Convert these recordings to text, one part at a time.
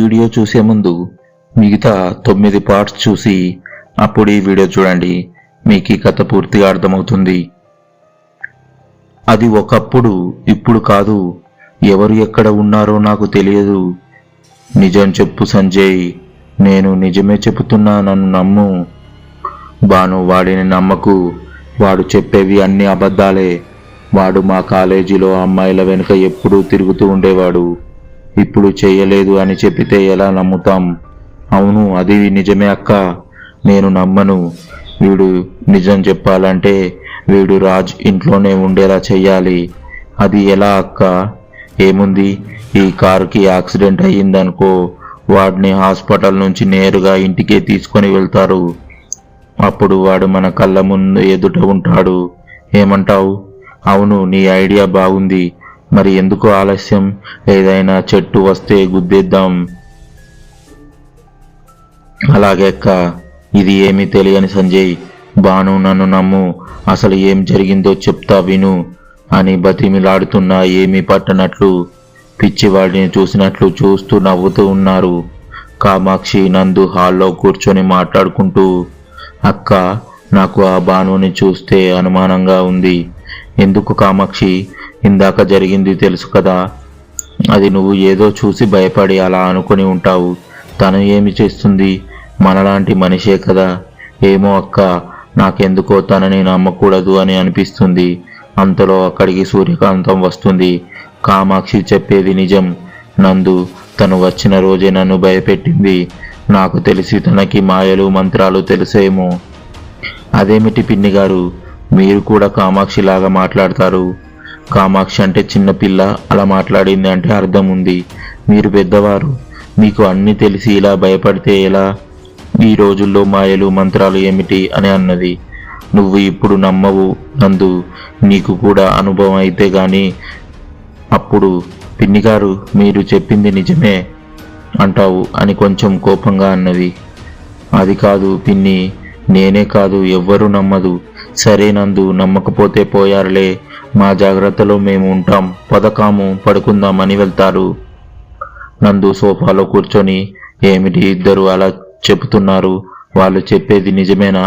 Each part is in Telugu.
వీడియో చూసే ముందు మిగతా 9 పార్ట్స్ చూసి అప్పుడు ఈ వీడియో చూడండి. మీకు ఈ కథ పూర్తిగా అర్థమవుతుంది. అది ఒకప్పుడు, ఇప్పుడు కాదు. ఎవరు ఎక్కడ ఉన్నారో నాకు తెలియదు. నిజం చెప్పు సంజయ్, నేను నిజమే చెబుతున్నా, నన్ను నమ్ము. బాను, వాడిని నమ్మకు. వాడు చెప్పేవి అన్ని అబద్ధాలే. వాడు మా కాలేజీలో అమ్మాయిల వెనుక ఎప్పుడూ తిరుగుతూ ఉండేవాడు. ఇప్పుడు చేయలేదు అని చెప్పితే ఎలా నమ్ముతాం? అవును, అది నిజమే అక్క, నేను నమ్మను. వీడు నిజం చెప్పాలంటే వీడు రాజ్ ఇంట్లోనే ఉండేలా చెయ్యాలి. అది ఎలా అక్క? ఏముంది, ఈ కారుకి యాక్సిడెంట్ అయ్యిందనుకో, వాడిని హాస్పిటల్ నుంచి నేరుగా ఇంటికే తీసుకొని వెళ్తారు. అప్పుడు వాడు మన కళ్ళ ముందు ఎదుట ఉంటాడు. ఏమంటావు? అవును, నీ ఐడియా బాగుంది. మరి ఎందుకు ఆలస్యం? ఏదైనా చెట్టు వస్తే గుద్దేద్దాం. అలాగే అక్క. ఇది ఏమీ తెలియని సంజయ్, బాను నన్ను నమ్ము, అసలు ఏం జరిగిందో చెప్తా విను అని బతిమిలాడుతున్నా ఏమీ పట్టనట్లు పిచ్చివాడిని చూసినట్లు చూస్తూ నవ్వుతూ ఉన్నారు. కామాక్షి, నందు హాల్లో కూర్చొని మాట్లాడుకుంటూ, అక్క, నాకు ఆ బానుని చూస్తే అనుమానంగా ఉంది. ఎందుకు కామాక్షి? ఇందాక జరిగింది తెలుసు కదా. అది నువ్వు ఏదో చూసి భయపడి అలా అనుకుని ఉంటావు. తను ఏమి చేస్తుంది? మనలాంటి మనిషే కదా. ఏమో అక్క, నాకెందుకో తనని నమ్మకూడదు అని అనిపిస్తుంది. అంతలో అక్కడికి సూర్యకాంతం వస్తుంది. కామాక్షి చెప్పేది నిజం నందు, తను వచ్చిన రోజే నన్ను భయపెట్టింది. నాకు తెలిసి తనకి మాయలు మంత్రాలు తెలుసేమో. అదేమిటి పిన్ని గారు, మీరు కూడా కామాక్షిలాగా మాట్లాడతారు? కామాక్షి అంటే చిన్నపిల్ల, అలా మాట్లాడింది అంటే అర్థం ఉంది. మీరు పెద్దవారు, మీకు అన్నీ తెలిసి ఇలా భయపడితే ఎలా? ఈ రోజుల్లో మాయలు మంత్రాలు ఏమిటి అని అన్నది. నువ్వు ఇప్పుడు నమ్మవు నందు, నీకు కూడా అనుభవం అయితే గాని అప్పుడు పిన్నిగారు మీరు చెప్పింది నిజమే అంటావు అని కొంచెం కోపంగా అన్నది. అది కాదు పిన్ని, నేనే కాదు ఎవ్వరూ నమ్మదు. సరే నందు, నమ్మకపోతే పోయారులే, మా జాగ్రత్తలో మేము ఉంటాం, పదకాము పడుకుందాం అని వెళ్తారు. నందు సోఫాలో కూర్చొని, ఏమిటి ఇద్దరు అలా చెబుతున్నారు? వాళ్ళు చెప్పేది నిజమేనా?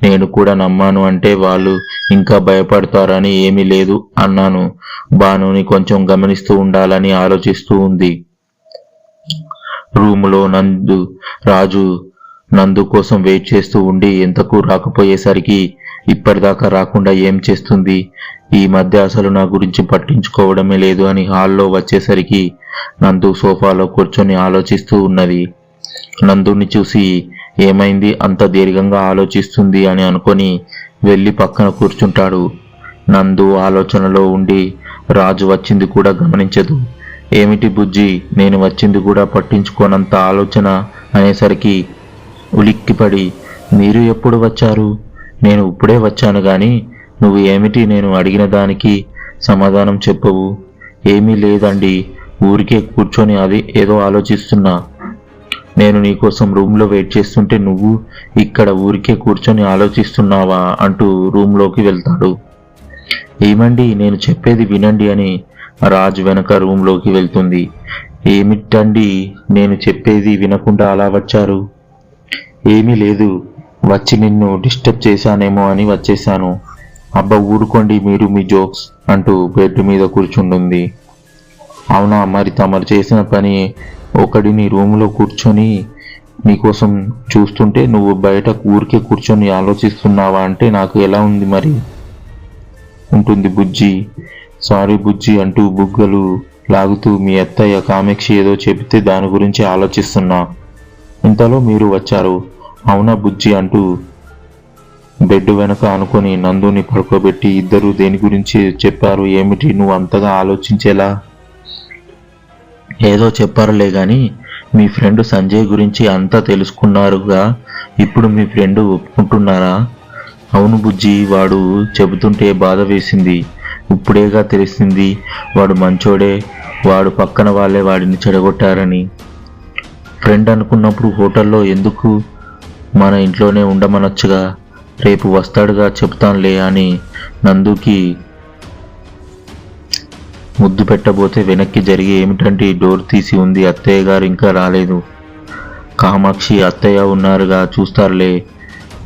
నేను కూడా నమ్మాను అంటే వాళ్ళు ఇంకా భయపడతారని ఏమీ లేదు అన్నాను. బానుని కొంచెం గమనిస్తూ ఉండాలని ఆలోచిస్తూ ఉంది. రూములో రాజు నందు కోసం వెయిట్ చేస్తూ ఉండి ఎంతకు రాకపోయేసరికి, ఇప్పటిదాకా రాకుండా ఏం చేస్తుంది? ఈ మధ్య అసలు నా గురించి పట్టించుకోవడమే లేదు అని హాల్లో వచ్చేసరికి నందు సోఫాలో కూర్చొని ఆలోచిస్తూ ఉన్నది. నందుని చూసి ఏమైంది అంత దీర్ఘంగా ఆలోచిస్తుంది అని అనుకొని వెళ్ళి పక్కన కూర్చుంటాడు. నందు ఆలోచనలో ఉండి రాజు వచ్చింది కూడా గమనించదు. ఏమిటి బుజ్జి, నేను వచ్చింది కూడా పట్టించుకోనంత ఆలోచన అనేసరికి ఉలిక్కిపడి, మీరు ఎప్పుడు వచ్చారు? నేను ఇప్పుడే వచ్చాను గాని నువ్వు ఏమిటి నేను అడిగిన దానికి సమాధానం చెప్పవు? ఏమీ లేదండి, ఊరికే కూర్చొని అది ఏదో ఆలోచిస్తున్నా. నేను నీకోసం రూమ్లో వెయిట్ చేస్తుంటే నువ్వు ఇక్కడ ఊరికే కూర్చొని ఆలోచిస్తున్నావా అంటూ రూమ్లోకి వెళ్తాడు. ఏమండి, నేను చెప్పేది వినండి అని రాజ్ వెనక రూమ్లోకి వెళ్తుంది. ఏమిటండి, నేను చెప్పేది వినకుండా అలా వచ్చారు? ఏమీ లేదు, వచ్చి నిన్ను డిస్టర్బ్ చేశానేమో అని వచ్చేసాను. అబ్బా ఊరుకోండి మీరు మీ జోక్స్ అంటూ బెడ్ మీద కూర్చుంటుంది. అవునా, మరి తమరు చేసిన పని ఒకడిని రూమ్లో కూర్చొని నీకోసం చూస్తుంటే నువ్వు బయట ఊరికే కూర్చొని ఆలోచిస్తున్నావా అంటే నాకు ఎలా ఉంది మరి ఉంటుంది బుజ్జి. సారీ బుజ్జి అంటూ బుగ్గలు లాగుతూ మీ అత్తయ్య కామాక్షి ఏదో చెబితే దాని గురించి ఆలోచిస్తున్నా. ఇంతలో మీరు వచ్చారు. అవునా బుజ్జి అంటూ బెడ్ వెనక అనుకొని నందుని పడుకోబెట్టి, ఇద్దరు దేని గురించి చెప్పారు? ఏమిటి నువ్వు అంతగా ఆలోచించేలా? ఏదో చెప్పారులే గాని మీ ఫ్రెండ్ సంజయ్ గురించి అంతా తెలుసుకున్నారుగా, ఇప్పుడు మీ ఫ్రెండ్ ఒప్పుకుంటున్నారా? అవును బుజ్జి, వాడు చెబుతుంటే బాధ వేసింది. ఇప్పుడేగా తెలిసింది వాడు మంచోడే, వాడు పక్కన వాళ్ళే వాడిని చెడగొట్టారని. ఫ్రెండ్ అనుకున్నప్పుడు హోటల్లో ఎందుకు, మన ఇంట్లోనే ఉండమనొచ్చుగా. రేపు వస్తాడుగా, చెప్తానులే అని నందుకి ముద్దు పెట్టబోతే వెనక్కి జరిగి ఏమిటంటే డోర్ తీసి ఉంది, అత్తయ్య గారు ఇంకా రాలేదు. కామాక్షి అత్తయ్య ఉన్నారుగా, చూస్తారులే.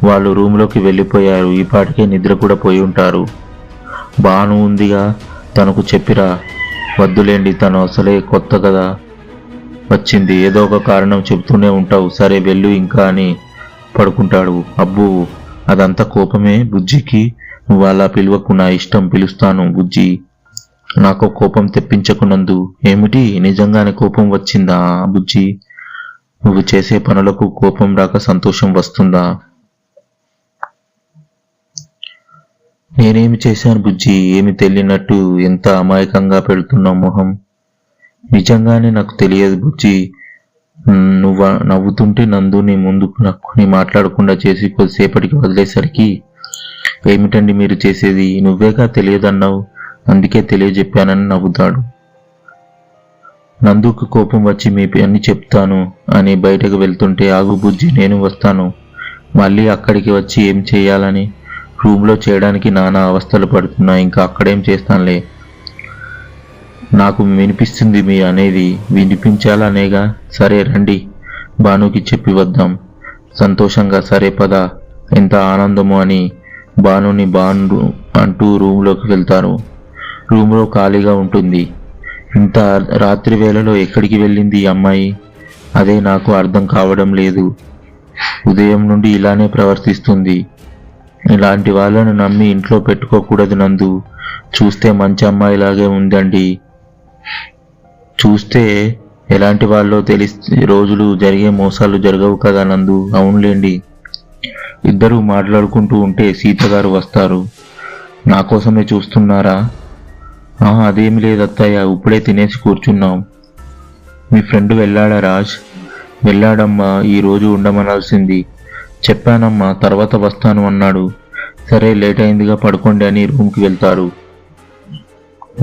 వాళ్ళు రూమ్లోకి వెళ్ళిపోయారు. ఈ పాటికే నిద్ర కూడా పోయి ఉంటారు. బాను ఉందిగా, తనకు చెప్పిరా. వద్దులేండి, తను అసలే కొత్త కదా వచ్చింది, ఏదో ఒక కారణం చెబుతూనే ఉంటావు, సరే వెళ్ళు ఇంకా అని పడుకుంటాడు. అబ్బో, అదంతా కోపమే బుజ్జికి. నువ్వు అలా పిలువకు, నా ఇష్టం, పిలుస్తాను బుజ్జి. నాకు కోపం తెప్పించకు నందు. ఏమిటి, నిజంగానే కోపం వచ్చిందా బుజ్జి? నువ్వు చేసే పనులకు కోపం రాక సంతోషం వస్తుందా? నేనేమి చేశాను బుజ్జి? ఏమి తెలియనట్టు ఎంత అమాయకంగా పెడుతున్నావు మొహం. నిజంగానే నాకు తెలియదు బుజ్జి. నువ్వు నవ్వుతుంటే నందుని ముందుకు నక్కుని మాట్లాడకుండా చేసి కొద్దిసేపటికి వదిలేసరికి, ఏమిటండి మీరు చేసేది? నువ్వేగా తెలియదన్నావు, అందుకే తెలియజెప్పానని నవ్వుతాడు. నందుకు కోపం వచ్చి మీ అన్ని చెప్తాను అని బయటకు వెళ్తుంటే, ఆగు బుజ్జి, నేను వస్తాను. మళ్ళీ అక్కడికి వచ్చి ఏం చేయాలని? రూమ్లో చేయడానికి నానా అవస్థలు పడుతున్నా, ఇంకా అక్కడేం చేస్తానులే. నాకు వినిపిస్తుంది మీ అనేది, వినిపించాలనేగా. సరే రండి, భానుకి చెప్పి వద్దాం. సంతోషంగా సరే పద, ఎంత ఆనందమో అని భానుని బాను అంటూ రూమ్లోకి వెళ్తారు. రూమ్లో ఖాళీగా ఉంటుంది. ఇంత రాత్రి వేళలో ఎక్కడికి వెళ్ళింది ఈ అమ్మాయి? అదే నాకు అర్థం కావడం లేదు. ఉదయం నుండి ఇలానే ప్రవర్తిస్తుంది. ఇలాంటి వాళ్ళను నమ్మి ఇంట్లో పెట్టుకోకూడదు నందు. చూస్తే మంచి అమ్మాయిలాగే ఉందండి. చూస్తే ఎలాంటి వాళ్ళో తెలిస్తే రోజులు జరిగే మోసాలు జరగవు కదా నందు. అవునులేండి. ఇద్దరూ మాట్లాడుకుంటూ ఉంటే సీత గారు వస్తారు. నా కోసమే చూస్తున్నారా? అదేమి లేదు అత్తయ్య, ఇప్పుడే తినేసి కూర్చున్నాం. మీ ఫ్రెండ్ వెళ్ళాడా రాజ్? వెళ్ళాడమ్మా, ఈరోజు ఉండమనాల్సింది. చెప్పానమ్మా, తర్వాత వస్తాను అన్నాడు. సరే లేట్ అయిందిగా, పడుకోండి అని రూమ్కి వెళ్తారు.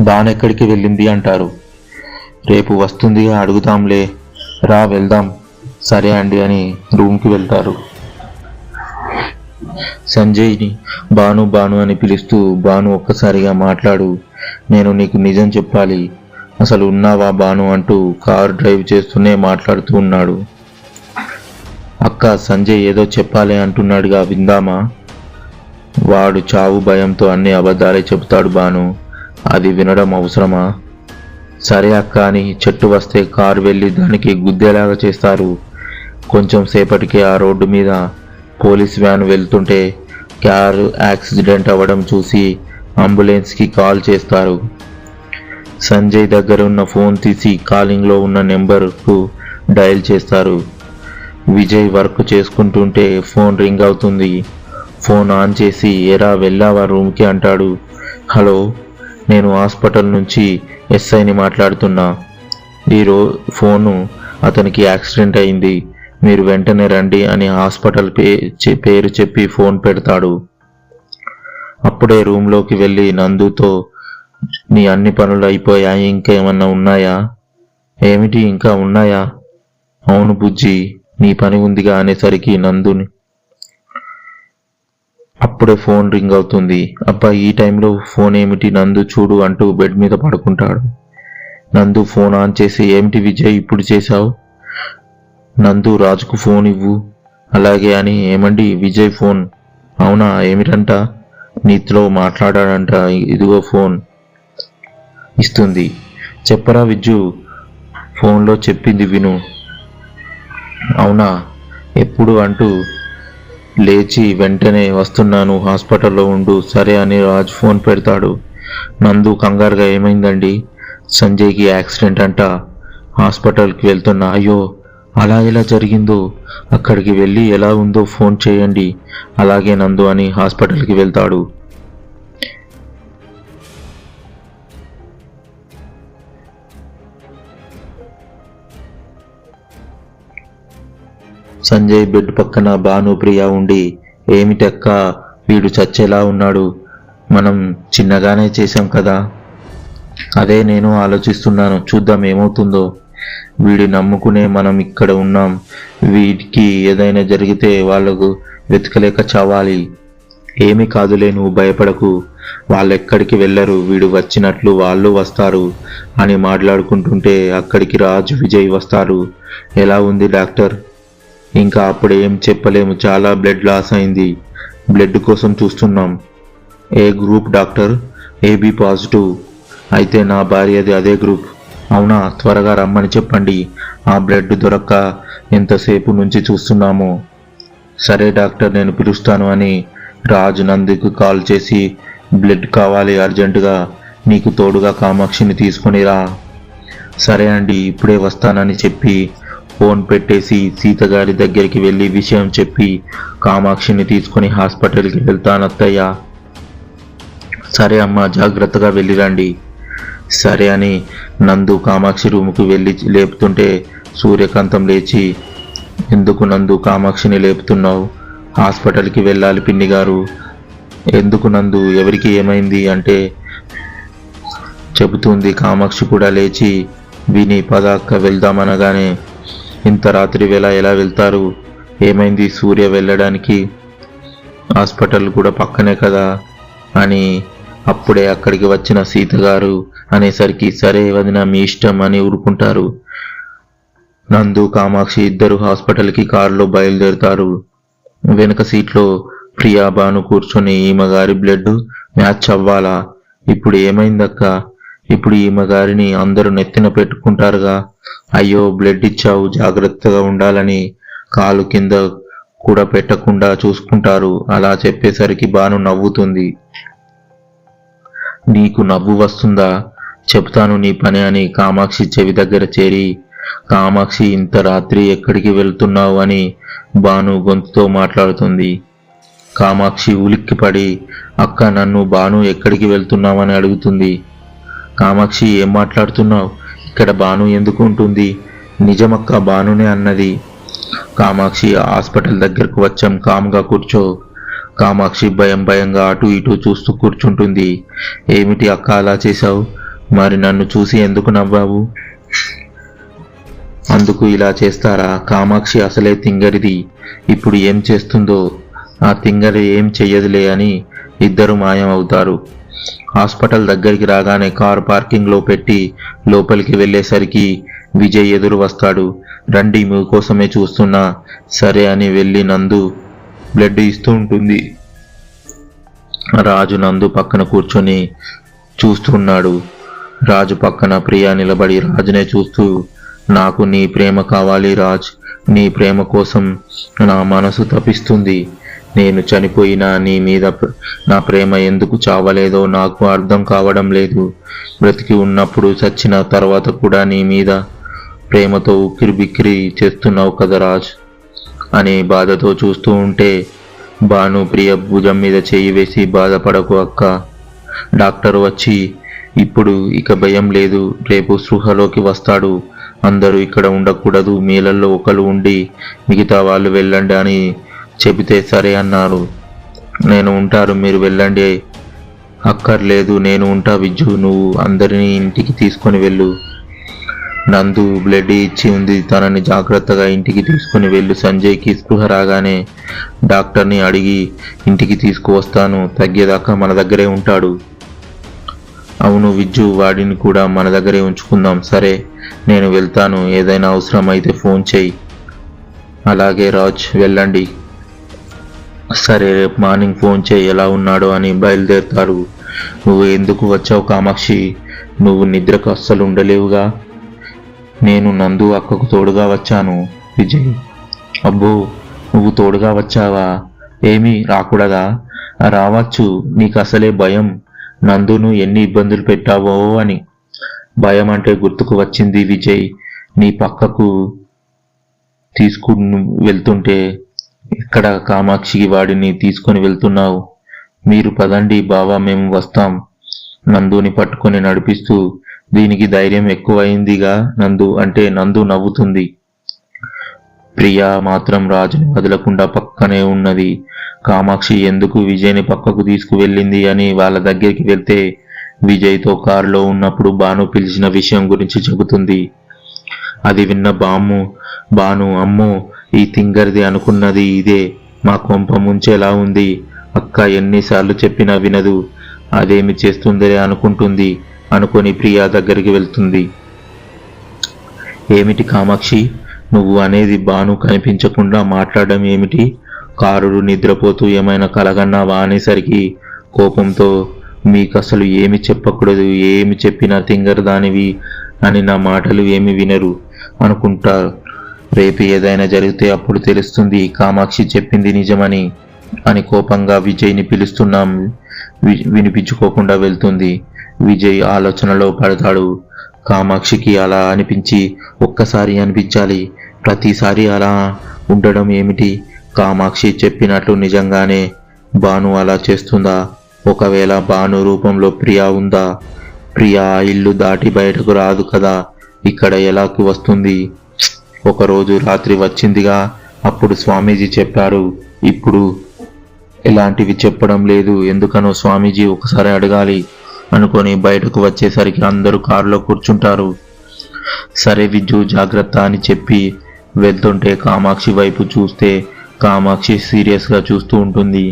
బానెక్కడికి వెళ్ళింది అంటారు. రేపు వస్తుందిగా, అడుగుతాంలే, రా వెళ్దాం. సరే అండి అని రూమ్కి వెళ్తారు. సంజయ్ని బాను బాను అని పిలుస్తూ, బాను ఒక్కసారిగా మాట్లాడు, నేను నీకు నిజం చెప్పాలి, అసలు ఉన్నావా బాను అంటూ కారు డ్రైవ్ చేస్తూనే మాట్లాడుతూ ఉన్నాడు. అక్క, సంజయ్ ఏదో చెప్పాలి అంటున్నాడుగా, విందామా? వాడు చావు భయంతో అన్ని అబద్ధాలే చెబుతాడు బాను, అది వినడం అవసరమా? సరే అక్క అని చెట్టు వస్తే కారు వెళ్ళి దానికి గుద్దేలాగా చేస్తారు. కొంచెం సేపటికి ఆ రోడ్డు మీద పోలీస్ వ్యాన్ వెళ్తుంటే కారు యాక్సిడెంట్ అవ్వడం చూసి అంబులెన్స్కి కాల్ చేస్తారు. సంజయ్ దగ్గర ఉన్న ఫోన్ తీసి కాలింగ్లో ఉన్న నెంబర్కు డయల్ చేస్తారు. విజయ్ వర్క్ చేసుకుంటుంటే ఫోన్ రింగ్ అవుతుంది. ఫోన్ ఆన్ చేసి, ఎరా వెళ్ళావా రూమ్కి అంటాడు. హలో, నేను హాస్పిటల్ నుంచి ఎస్ఐని మాట్లాడుతున్నా. ఫోను అతనికి యాక్సిడెంట్ అయింది, మీరు వెంటనే రండి అని హాస్పిటల్ పేరు చెప్పి ఫోన్ పెడతాడు. అప్పుడే రూమ్లోకి వెళ్ళి నందుతో, నీ అన్ని పనులు అయిపోయాయి, ఇంకేమన్నా ఉన్నాయా? ఏమిటి ఇంకా ఉన్నాయా? అవును బుజ్జి, నీ పని ఉందిగా అనేసరికి నందుని అప్పుడే ఫోన్ రింగ్ అవుతుంది. అబ్బా, ఈ టైంలో ఫోన్ ఏమిటి నందు, చూడు అంటూ బెడ్ మీద పడుకుంటాడు. నందు ఫోన్ ఆన్ చేసి, ఏమిటి విజయ్ ఇప్పుడు చేశావు? నందు, రాజుకు ఫోన్ ఇవ్వు. అలాగే అని, ఏమండి విజయ్ ఫోన్? అవునా, ఏమిటంట? నీతో మాట్లాడాడంట, ఇదిగో ఫోన్ ఇస్తుంది. చెప్పరా విజ్జు, ఫోన్లో చెప్పింది విను. అవునా, ఎప్పుడు అంటూ లేచి, వెంటనే వస్తున్నాను, హాస్పిటల్లో ఉండు. సరే అని రాజ్ ఫోన్ పెడతాడు. నందు కంగారుగా, ఏమైందండి? సంజయ్కి యాక్సిడెంట్ అంట, హాస్పిటల్కి వెళ్తున్నా. అయ్యో, అలా ఎలా జరిగిందో, అక్కడికి వెళ్ళి ఎలా ఉందో ఫోన్ చేయండి. అలాగే నందు అని హాస్పిటల్కి వెళ్తాడు. సంజయ్ బెడ్ పక్కన భానుప్రియ ఉండి, ఏమిటక్క, వీడు చచ్చేలా ఉన్నాడు, మనం చిన్నగానే చేశాం కదా. అదే నేను ఆలోచిస్తున్నాను, చూద్దాం ఏమవుతుందో. వీడి నమ్ముకునే మనం ఇక్కడ ఉన్నాం, వీడికి ఏదైనా జరిగితే వాళ్ళకు వెతకలేక చావాలి. ఏమీ కాదులే, నువ్వు భయపడకు, వాళ్ళెక్కడికి వెళ్ళరు, వీడు వచ్చినట్లు వాళ్ళు వస్తారు అని మాట్లాడుకుంటుంటే అక్కడికి రాజ్, విజయ్ వస్తారు. ఎలా ఉంది డాక్టర్? ఇంకా అప్పుడేం చెప్పలేము, చాలా బ్లడ్ లాస్ అయింది, బ్లడ్ కోసం చూస్తున్నాం. ఏ గ్రూప్ డాక్టర్? AB positive. అయితే నా భార్యది అదే గ్రూప్. అవునా? త్వరగా రమ్మని చెప్పండి, ఆ బ్లడ్ దొరక్క ఎంతసేపు నుంచి చూస్తున్నామో. సరే డాక్టర్, నేను పిలుస్తాను అని రాజు నందుకు కాల్ చేసి, బ్లడ్ కావాలి అర్జెంటుగా, నీకు తోడుగా కామాక్షిని తీసుకొని రా. సరే అండి, ఇప్పుడే వస్తానని చెప్పి ఫోన్ పెట్టేసి సీతగారి దగ్గరికి వెళ్ళి విషయం చెప్పి కామాక్షిని తీసుకొని హాస్పిటల్కి వెళ్తానత్తయ్య. సరే అమ్మా, జాగ్రత్తగా వెళ్ళిరండి. సరే అని నందు కామాక్షి రూముకు వెళ్ళి లేపుతుంటే సూర్యకాంతం లేచి, ఎందుకు నందు కామాక్షిని లేపుతున్నావు? హాస్పిటల్కి వెళ్ళాలి పిన్ని గారు. ఎందుకు నందు, ఎవరికి ఏమైంది అంటే చెబుతుంది. కామాక్షి కూడా లేచి విని, పద అక్క వెళ్దామనగానే, ఇంత రాత్రి వేళ ఎలా వెళ్తారు? ఏమైంది? సూర్య వెళ్ళడానికి హాస్పిటల్ కూడా పక్కనే కదా అని అప్పుడే అక్కడికి వచ్చిన సీత గారు అనేసరికి, సరే వదిన మీ ఇష్టం అని ఊరుకుంటారు. నందు కామాక్షి ఇద్దరు హాస్పిటల్కి కారులో బయలుదేరుతారు. వెనక సీట్లో ప్రియా, బాను కూర్చొని, ఈమె గారి బ్లడ్ మ్యాచ్ అవ్వాలా? ఇప్పుడు ఏమైందక్క? ఇప్పుడు ఈమె గారిని అందరూ నెత్తిన పెట్టుకుంటారుగా. అయ్యో బ్లడ్ ఇచ్చావు, జాగ్రత్తగా ఉండాలని కాలు కింద కూడా పెట్టకుండా చూసుకుంటారు. అలా చెప్పేసరికి బాను నవ్వుతుంది. నీకు నవ్వు వస్తుందా? చెప్తాను నీ పని అని కామాక్షి చెవి దగ్గర చేరి, కామాక్షి ఇంత రాత్రి ఎక్కడికి వెళ్తున్నావు అని బాను గొంతుతో మాట్లాడుతుంది. కామాక్షి ఉలిక్కిపడి, అక్క నన్ను బాను ఎక్కడికి వెళ్తున్నావని అడుగుతుంది. కామాక్షి ఏం మాట్లాడుతున్నావు? ఇక్కడ బాను ఎందుకు ఉంటుంది? నిజమక్క, బానునే అన్నది. కామాక్షి హాస్పిటల్ దగ్గరకు వచ్చాం, కామ్గా కూర్చో. కామాక్షి భయంగా అటు ఇటు చూస్తూ కూర్చుంటుంది. ఏమిటి అక్క అలా చేశావు? మరి నన్ను చూసి ఎందుకు నవ్వావు? అందుకు ఇలా చేస్తారా? కామాక్షి అసలే తింగరిది, ఇప్పుడు ఏం చేస్తుందో. ఆ తింగరి ఏం చెయ్యదులే అని ఇద్దరు మాయమవుతారు. హాస్పిటల్ దగ్గరికి రాగానే కారు పార్కింగ్లో పెట్టి లోపలికి వెళ్ళేసరికి విజయ్ ఎదురు వస్తాడు. రండి, మీకోసమే చూస్తున్నా. సరే అని వెళ్ళి నందు బ్లడ్ ఇస్తూ ఉంటుంది. రాజు నందు పక్కన కూర్చొని చూస్తున్నాడు. రాజు పక్కన ప్రియా నిలబడి రాజునే చూస్తూ, నాకు నీ ప్రేమ కావాలి రాజ్, నీ ప్రేమ కోసం నా మనసు తపిస్తుంది. నేను చనిపోయినా నీ మీద నా ప్రేమ ఎందుకు చావలేదో నాకు అర్థం కావడం లేదు. బ్రతికి ఉన్నప్పుడు చచ్చిన తర్వాత కూడా నీ మీద ప్రేమతో ఉక్కిరి బిక్కిరి చేస్తున్నావు కదా రాజ్ అని బాధతో చూస్తూ ఉంటే బాను ప్రియ భుజం మీద చేయి వేసి, బాధపడకు అక్క, డాక్టర్ వచ్చి ఇప్పుడు ఇక భయం లేదు, రేపు స్పృహలోకి వస్తాడు, అందరూ ఇక్కడ ఉండకూడదు, మీలల్లో ఒకరు ఉండి మిగతా వాళ్ళు వెళ్ళండి అని చెబితే సరే అన్నారు. నేను ఉంటారు, మీరు వెళ్ళండి. అక్కర్లేదు, నేను ఉంటా విజ్జు, నువ్వు అందరినీ ఇంటికి తీసుకొని వెళ్ళు. నందు బ్లడ్ ఇచ్చి ఉంది, తనని జాగ్రత్తగా ఇంటికి తీసుకుని వెళ్ళు. సంజయ్కి స్పృహ రాగానే డాక్టర్ని అడిగి ఇంటికి తీసుకువస్తాను, తగ్గేదాకా మన దగ్గరే ఉంటాడు. అవును విజ్జు, వాడిని కూడా మన దగ్గరే ఉంచుకుందాం. సరే నేను వెళ్తాను, ఏదైనా అవసరం అయితే ఫోన్ చేయి. అలాగే రాజ్, వెళ్ళండి. సరే రేపు మార్నింగ్ ఫోన్ చేయి ఎలా ఉన్నాడో అని బయలుదేరుతారు. నువ్వు ఎందుకు వచ్చావు కామాక్షి? నువ్వు నిద్రకు అస్సలు ఉండలేవుగా. నేను నందు అక్కకు తోడుగా వచ్చాను. విజయ్, అబ్బో నువ్వు తోడుగా వచ్చావా? ఏమీ రాకూడదా? రావచ్చు, నీకు అసలే భయం, నందును ఎన్ని ఇబ్బందులు పెట్టావో అని. భయం అంటే గుర్తుకు వచ్చింది విజయ్, నీ పక్కకు తీసుకుని వెళ్తుంటే ఎక్కడ కామాక్షికి వాడిని తీసుకొని వెళ్తున్నావు? మీరు పదండి బావా, మేము వస్తాం. నందుని పట్టుకొని నడిపిస్తూ, దీనికి ధైర్యం ఎక్కువైందిగా నందు అంటే నందు నవ్వుతుంది. ప్రియా మాత్రం రాజుని వదలకుండా పక్కనే ఉన్నది. కామాక్షి ఎందుకు విజయ్ని పక్కకు తీసుకువెళ్ళింది అని వాళ్ళ దగ్గరికి వెళ్తే విజయ్తో కారులో ఉన్నప్పుడు బాను పిలిచిన విషయం గురించి చెబుతుంది. అది విన్న బాను అమ్మో ఈ తింగర్ది అనుకున్నది ఇదే, మా కొంప ముంచేలా ఉంది. అక్క ఎన్నిసార్లు చెప్పినా వినదు, అదేమి చేస్తుందిలే అనుకుంటుంది. అనుకొని ప్రియా దగ్గరికి వెళ్తుంది. ఏమిటి కామాక్షి, నువ్వు అనేది భాను కనిపించకుండా మాట్లాడడం ఏమిటి? కారుడు నిద్రపోతూ ఏమైనా కలగన్నావా అనేసరికి కోపంతో, మీకసలు ఏమి చెప్పకూడదు, ఏమి చెప్పినా తింగర్ దానివి అని నా మాటలు ఏమి వినరు అనుకుంటా. రేపు ఏదైనా జరిగితే అప్పుడు తెలుస్తుంది కామాక్షి చెప్పింది నిజమని అని కోపంగా విజయ్ని పిలుస్తున్నాం. వినిపించుకోకుండా వెళ్తుంది. విజయ్ ఆలోచనలో పడతాడు. కామాక్షికి అలా అనిపించి ఒక్కసారి అనిపించాలి, ప్రతిసారి అలా ఉండడం ఏమిటి? కామాక్షి చెప్పినట్లు నిజంగానే భాను అలా చేస్తుందా? ఒకవేళ భాను రూపంలో ప్రియా ఉందా? ప్రియా ఇల్లు దాటి బయటకు రాదు కదా, ఇక్కడ ఎలాకి వస్తుంది? ఒకరోజు రాత్రి వచ్చిందిగా, అప్పుడు స్వామీజీ చెప్పారు. ఇప్పుడు ఎలాంటివి చెప్పడం లేదు, ఎందుకనో స్వామీజీ ఒకసారి అడగాలి అనుకొని బయటకు వచ్చేసరికి అందరూ కారులో కూర్చుంటారు. సరే విజ్జు జాగ్రత్త అని చెప్పి వెళ్తుంటే కామాక్షి వైపు చూస్తే కామాక్షి సీరియస్గా చూస్తూ ఉంటుంది.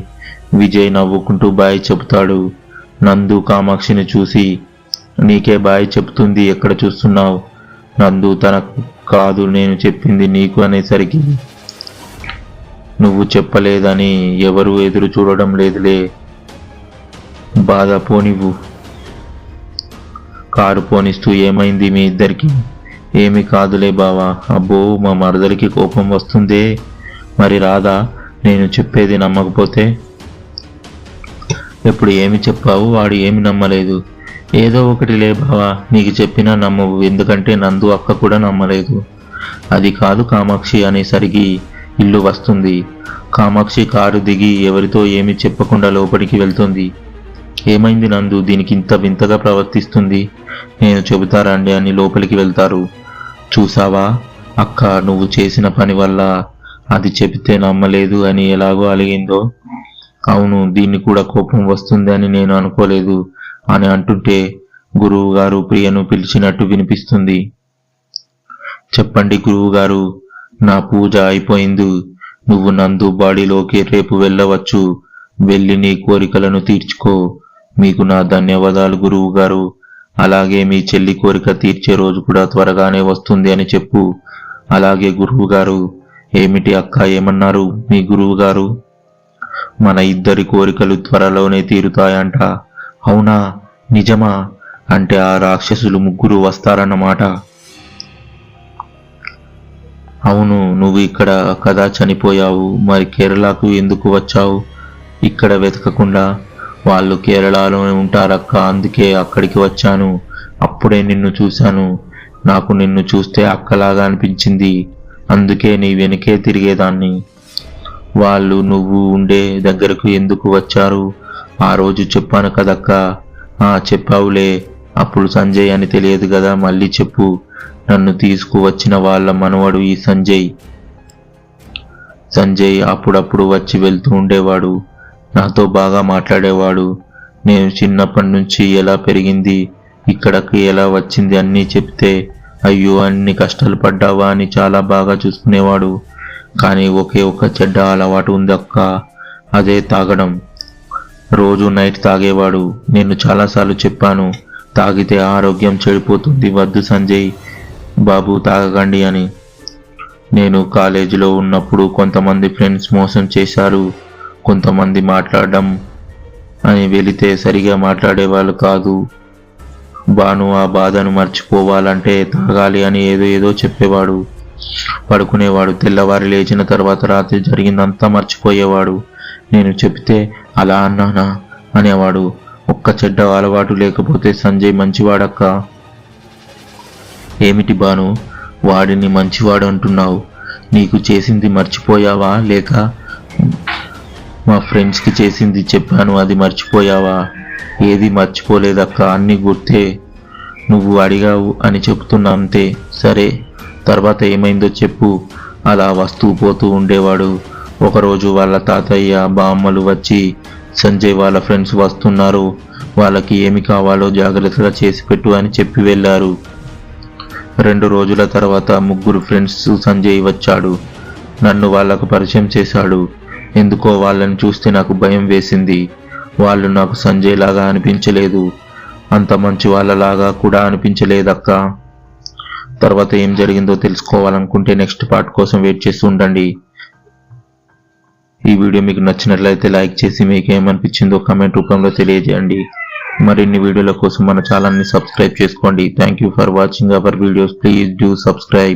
విజయ్ నవ్వుకుంటూ బాయ్ చెబుతాడు. నందు కామాక్షిని చూసి, నీకే బాయ్ చెప్తుంది, ఎక్కడ చూస్తున్నావు? నందు తనకు కాదు నేను చెప్పింది నీకు అనేసరికి, నువ్వు చెప్పలేదని ఎవరు ఎదురు చూడడం లేదులే, బాధ పోనివ్వు. కారు పోనిస్తూ, ఏమైంది మీ ఇద్దరికి? ఏమి కాదులే బావా. అబ్బో, మా మరదలికి కోపం వస్తుందే, మరి రాదా నేను చెప్పేది నమ్మకపోతే? ఎప్పుడు ఏమి చెప్పావు? వాడు ఏమి నమ్మలేదు. ఏదో ఒకటి లే బావా, నీకు చెప్పినా నమ్మవు, ఎందుకంటే నందు అక్క కూడా నమ్మలేదు. అది కాదు కామాక్షి అనేసరికి ఇల్లు వస్తుంది. కామాక్షి కారు దిగి ఎవరితో ఏమి చెప్పకుండా లోపలికి వెళ్తుంది. ఏమైంది నందు, దీనికి ఇంత వింతగా ప్రవర్తిస్తుంది? నేను చెబుతారండి అని లోపలికి వెళ్తారు. చూసావా అక్క, నువ్వు చేసిన పని వల్ల అది చెబితే నమ్మలేదు అని ఎలాగో అలిగిందో. అవును, దీన్ని కూడా కోపం వస్తుంది అని నేను అనుకోలేదు అని అంటుంటే గురువు గారు ప్రియను పిలిచినట్టు వినిపిస్తుంది. చెప్పండి గురువు గారు, నా పూజ అయిపోయింది. నువ్వు నందు బాడీలోకి రేపు వెళ్ళవచ్చు. వెళ్ళి నీ కోరికలను తీర్చుకో. మీకు నా ధన్యవాదాలు గురువు గారు. అలాగే మీ చెల్లి కోరిక తీర్చే రోజు కూడా త్వరగానే వస్తుంది అని చెప్పు. అలాగే గురువు గారు. ఏమిటి అక్క, ఏమన్నారు మీ గురువు గారు? మన ఇద్దరి కోరికలు త్వరలోనే తీరుతాయంట. అవునా, నిజమా? అంటే ఆ రాక్షసులు ముగ్గురు వస్తారన్నమాట. అవును, నువ్వు ఇక్కడ కదా చనిపోయావు, మరి కేరళకు ఎందుకు వచ్చావు? ఇక్కడ వెతకకుండా? వాళ్ళు కేరళలోనే ఉంటారక్క, అందుకే అక్కడికి వచ్చాను. అప్పుడే నిన్ను చూశాను. నాకు నిన్ను చూస్తే అక్కలాగా అనిపించింది, అందుకే నీ వెనకే తిరిగేదాన్ని. వాళ్ళు నువ్వు ఉండే దగ్గరకు ఎందుకు వచ్చారు? ఆ రోజు చెప్పాను కదక్క. చెప్పావులే, అప్పుడు సంజయ్ అని తెలియదు కదా, మళ్ళీ చెప్పు. నన్ను తీసుకువచ్చిన వాళ్ళ మనవడు ఈ సంజయ్. సంజయ్ అప్పుడప్పుడు వచ్చి వెళ్తూ ఉండేవాడు, నాతో బాగా మాట్లాడేవాడు. నేను చిన్నప్పటి నుంచి ఎలా పెరిగింది, ఇక్కడకి ఎలా వచ్చింది అన్నీ చెప్తే, అయ్యో అన్ని కష్టాలు పడ్డావా అని చాలా బాగా చూసుకునేవాడు. కానీ ఒకే ఒక చెడ్డ అలవాటు ఉంది అక్క, అదే తాగడం. రోజు నైట్ తాగేవాడు. నేను చాలాసార్లు చెప్పాను, తాగితే ఆరోగ్యం చెడిపోతుంది, వద్దు సంజయ్ బాబు తాగకండి అని. నేను కాలేజీలో ఉన్నప్పుడు కొంతమంది ఫ్రెండ్స్ మోసం చేశారు. కొంతమంది మాట్లాడడం అని వెళితే సరిగా మాట్లాడేవాళ్ళు కాదు. భాను ఆ బాధను మర్చిపోవాలంటే తాగాలి అని ఏదో చెప్పేవాడు. పడుకునేవాడు. తెల్లవారి లేచిన తర్వాత రాత్రి జరిగిందంతా మర్చిపోయేవాడు. నేను చెప్తే అలా అన్నానా అనేవాడు. ఒక్క చెడ్డ అలవాటు లేకపోతే సంజయ్ మంచివాడక్క. ఏమిటి భాను, వాడిని మంచివాడు అంటున్నావు? నీకు చేసింది మర్చిపోయావా, లేక మా ఫ్రెండ్స్కి చేసింది చెప్పాను అది మర్చిపోయావా? ఏది మర్చిపోలేదక్క, అన్నీ గుర్తే. నువ్వు అడిగావు అని చెప్తున్నా అంతే. సరే, తర్వాత ఏమైందో చెప్పు. అలా వస్తూ పోతూ ఉండేవాడు. ఒకరోజు వాళ్ళ తాతయ్య బామ్మలు వచ్చి, సంజయ్ వాళ్ళ ఫ్రెండ్స్ వస్తున్నారు, వాళ్ళకి ఏమి కావాలో జాగ్రత్తగా చేసి పెట్టు అని చెప్పి వెళ్ళారు. 2 రోజుల తర్వాత ముగ్గురు ఫ్రెండ్స్ సంజయ్ వచ్చాడు. నన్ను వాళ్ళకు పరిచయం చేశాడు. ఎందుకో వాళ్ళని చూస్తే నాకు భయం వేసింది. వాళ్ళు నాకు సంజయ్ లాగా అనిపించలేదు, అంత మంచి వాళ్ళలాగా కూడా అనిపించలేదక్క. తర్వాత ఏం జరిగిందో తెలుసుకోవాలనుకుంటే నెక్స్ట్ పార్ట్ కోసం వెయిట్ చేస్తూ ఉండండి. ఈ వీడియో మీకు నచ్చినట్లయితే లైక్ చేసి మీకు ఏమనిపించిందో కామెంట్ రూపంలో తెలియజేయండి. మరిన్ని వీడియోల కోసం మన ఛానల్ని సబ్స్క్రైబ్ చేసుకోండి. Thank you for watching our videos. Please do subscribe.